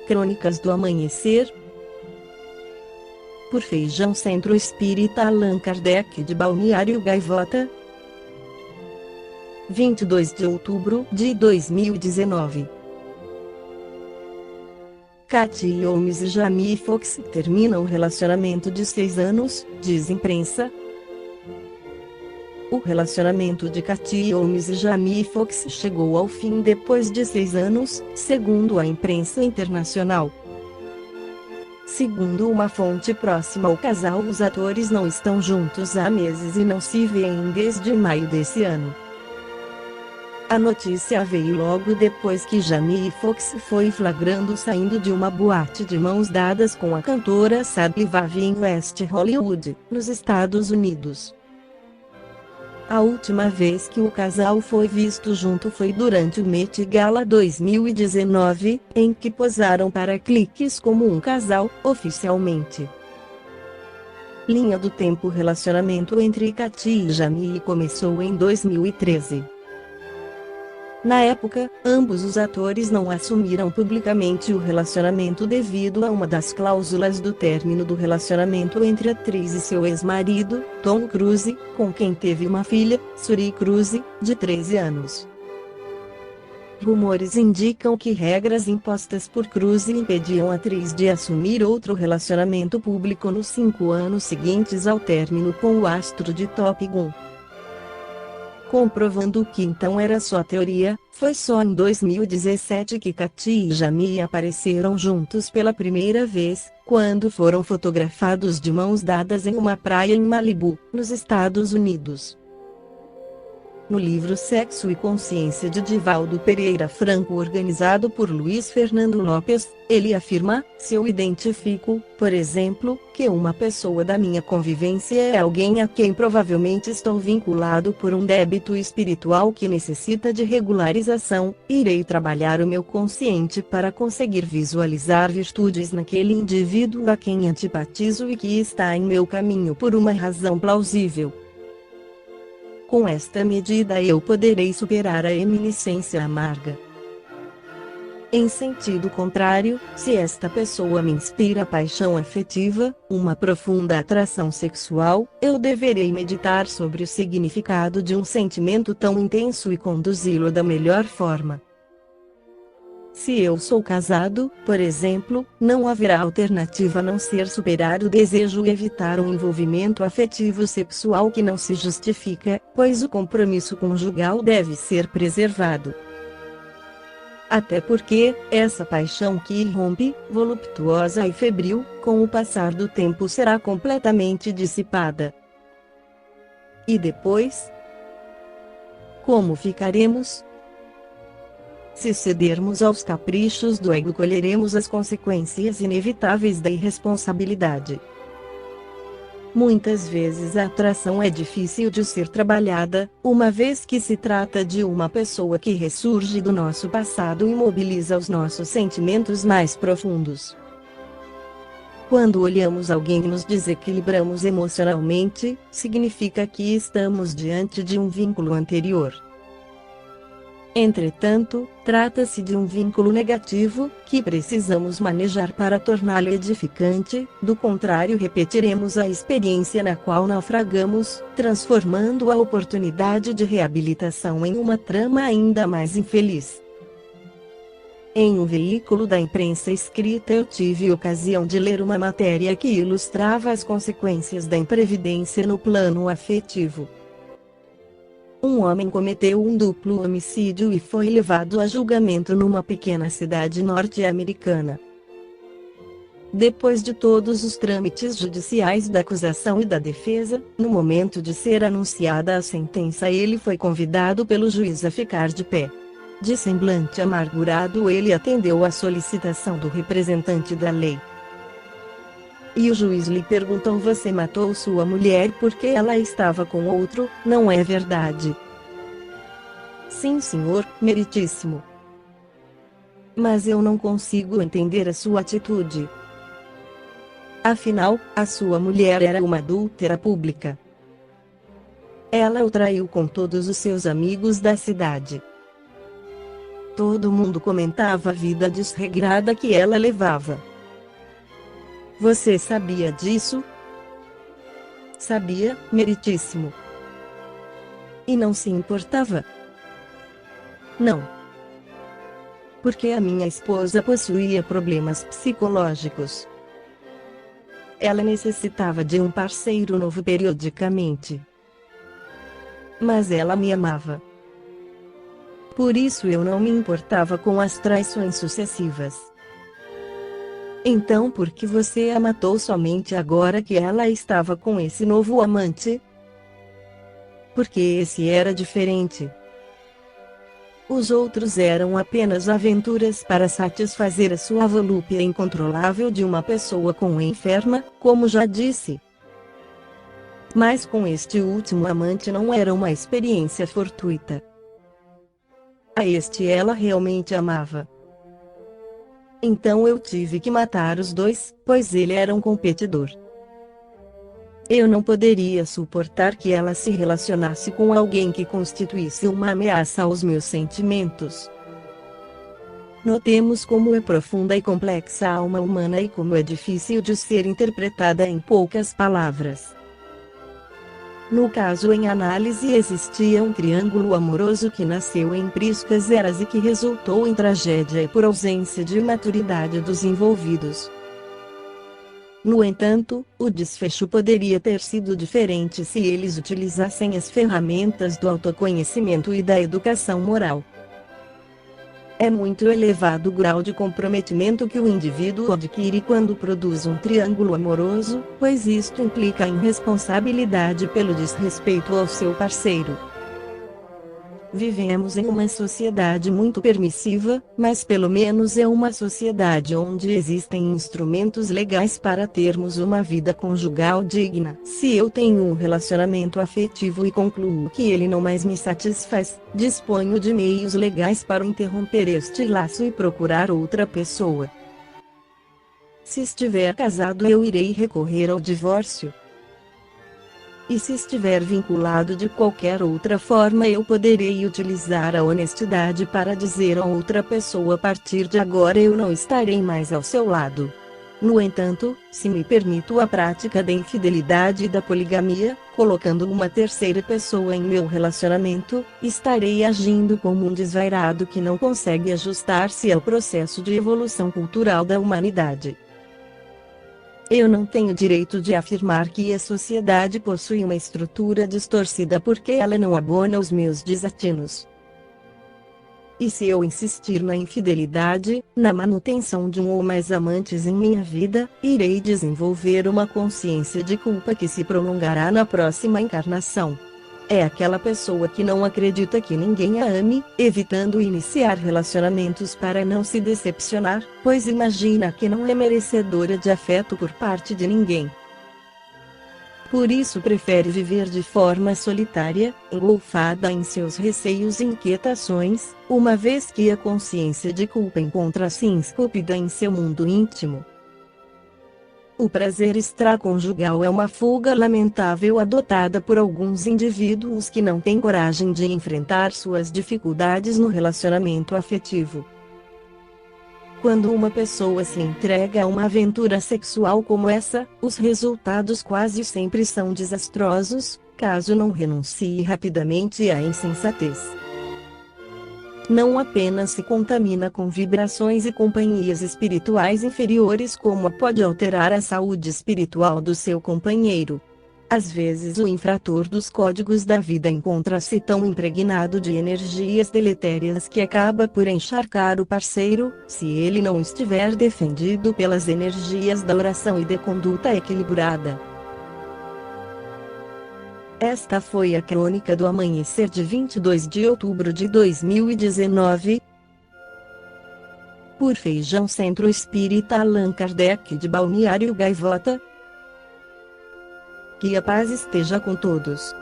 Crônicas do Amanhecer, por Feijão Centro Espírita Allan Kardec de Balneário Gaivota, 22 de outubro de 2019. Katy Holmes e Jamie Foxx terminam relacionamento de 6 anos, diz imprensa. O relacionamento de Katy Holmes e Jamie Foxx chegou ao fim depois de 6 anos, segundo a imprensa internacional. Segundo uma fonte próxima ao casal, os atores não estão juntos há meses e não se veem desde maio desse ano. A notícia veio logo depois que Jamie Foxx foi flagrado saindo de uma boate de mãos dadas com a cantora Sadie Vavi em West Hollywood, nos Estados Unidos. A última vez que o casal foi visto junto foi durante o Met Gala 2019, em que posaram para cliques como um casal, oficialmente. Linha do tempo: o relacionamento entre Katy e Jamie começou em 2013. Na época, ambos os atores não assumiram publicamente o relacionamento devido a uma das cláusulas do término do relacionamento entre a atriz e seu ex-marido, Tom Cruise, com quem teve uma filha, Suri Cruise, de 13 anos. Rumores indicam que regras impostas por Cruise impediam a atriz de assumir outro relacionamento público nos 5 anos seguintes ao término com o astro de Top Gun. Comprovando que então era só teoria, foi só em 2017 que Katy e Jamie apareceram juntos pela primeira vez, quando foram fotografados de mãos dadas em uma praia em Malibu, nos Estados Unidos. No livro Sexo e Consciência de Divaldo Pereira Franco, organizado por Luiz Fernando Lopes, ele afirma: se eu identifico, por exemplo, que uma pessoa da minha convivência é alguém a quem provavelmente estou vinculado por um débito espiritual que necessita de regularização, irei trabalhar o meu consciente para conseguir visualizar virtudes naquele indivíduo a quem antipatizo e que está em meu caminho por uma razão plausível. Com esta medida eu poderei superar a eminiscência amarga. Em sentido contrário, se esta pessoa me inspira paixão afetiva, uma profunda atração sexual, eu deverei meditar sobre o significado de um sentimento tão intenso e conduzi-lo da melhor forma. Se eu sou casado, por exemplo, não haverá alternativa a não ser superar o desejo e evitar um envolvimento afetivo sexual que não se justifica, pois o compromisso conjugal deve ser preservado. Até porque, essa paixão que irrompe, voluptuosa e febril, com o passar do tempo será completamente dissipada. E depois? Como ficaremos? Se cedermos aos caprichos do ego, colheremos as consequências inevitáveis da irresponsabilidade. Muitas vezes a atração é difícil de ser trabalhada, uma vez que se trata de uma pessoa que ressurge do nosso passado e mobiliza os nossos sentimentos mais profundos. Quando olhamos alguém e nos desequilibramos emocionalmente, significa que estamos diante de um vínculo anterior. Entretanto, trata-se de um vínculo negativo, que precisamos manejar para torná-lo edificante, do contrário repetiremos a experiência na qual naufragamos, transformando a oportunidade de reabilitação em uma trama ainda mais infeliz. Em um veículo da imprensa escrita eu tive ocasião de ler uma matéria que ilustrava as consequências da imprevidência no plano afetivo. Um homem cometeu um duplo homicídio e foi levado a julgamento numa pequena cidade norte-americana. Depois de todos os trâmites judiciais da acusação e da defesa, no momento de ser anunciada a sentença, ele foi convidado pelo juiz a ficar de pé. De semblante amargurado, ele atendeu à solicitação do representante da lei. E o juiz lhe perguntou: você matou sua mulher porque ela estava com outro, não é verdade? Sim, senhor, meritíssimo. Mas eu não consigo entender a sua atitude. Afinal, a sua mulher era uma adúltera pública. Ela o traiu com todos os seus amigos da cidade. Todo mundo comentava a vida desregrada que ela levava. Você sabia disso? Sabia, meritíssimo. E não se importava? Não. Porque a minha esposa possuía problemas psicológicos. Ela necessitava de um parceiro novo periodicamente. Mas ela me amava. Por isso eu não me importava com as traições sucessivas. Então por que você a matou somente agora que ela estava com esse novo amante? Porque esse era diferente. Os outros eram apenas aventuras para satisfazer a sua volúpia incontrolável de uma pessoa com enferma, como já disse. Mas com este último amante não era uma experiência fortuita. A este ela realmente amava. Então eu tive que matar os dois, pois ele era um competidor. Eu não poderia suportar que ela se relacionasse com alguém que constituísse uma ameaça aos meus sentimentos. Notemos como é profunda e complexa a alma humana e como é difícil de ser interpretada em poucas palavras. No caso em análise existia um triângulo amoroso que nasceu em priscas eras e que resultou em tragédia e por ausência de maturidade dos envolvidos. No entanto, o desfecho poderia ter sido diferente se eles utilizassem as ferramentas do autoconhecimento e da educação moral. É muito elevado o grau de comprometimento que o indivíduo adquire quando produz um triângulo amoroso, pois isto implica em responsabilidade pelo desrespeito ao seu parceiro. Vivemos em uma sociedade muito permissiva, mas pelo menos é uma sociedade onde existem instrumentos legais para termos uma vida conjugal digna. Se eu tenho um relacionamento afetivo e concluo que ele não mais me satisfaz, disponho de meios legais para interromper este laço e procurar outra pessoa. Se estiver casado, eu irei recorrer ao divórcio. E se estiver vinculado de qualquer outra forma, eu poderei utilizar a honestidade para dizer a outra pessoa: a partir de agora eu não estarei mais ao seu lado. No entanto, se me permito a prática da infidelidade e da poligamia, colocando uma terceira pessoa em meu relacionamento, estarei agindo como um desvairado que não consegue ajustar-se ao processo de evolução cultural da humanidade. Eu não tenho direito de afirmar que a sociedade possui uma estrutura distorcida porque ela não abona os meus desatinos. E se eu insistir na infidelidade, na manutenção de um ou mais amantes em minha vida, irei desenvolver uma consciência de culpa que se prolongará na próxima encarnação. É aquela pessoa que não acredita que ninguém a ame, evitando iniciar relacionamentos para não se decepcionar, pois imagina que não é merecedora de afeto por parte de ninguém. Por isso prefere viver de forma solitária, engolfada em seus receios e inquietações, uma vez que a consciência de culpa encontra-se esculpida em seu mundo íntimo. O prazer extraconjugal é uma fuga lamentável adotada por alguns indivíduos que não têm coragem de enfrentar suas dificuldades no relacionamento afetivo. Quando uma pessoa se entrega a uma aventura sexual como essa, os resultados quase sempre são desastrosos, caso não renuncie rapidamente à insensatez. Não apenas se contamina com vibrações e companhias espirituais inferiores, como pode alterar a saúde espiritual do seu companheiro. Às vezes o infrator dos códigos da vida encontra-se tão impregnado de energias deletérias que acaba por encharcar o parceiro, se ele não estiver defendido pelas energias da oração e de conduta equilibrada. Esta foi a crônica do amanhecer de 22 de outubro de 2019. Por Feijão Centro Espírita Allan Kardec de Balneário Gaivota. Que a paz esteja com todos.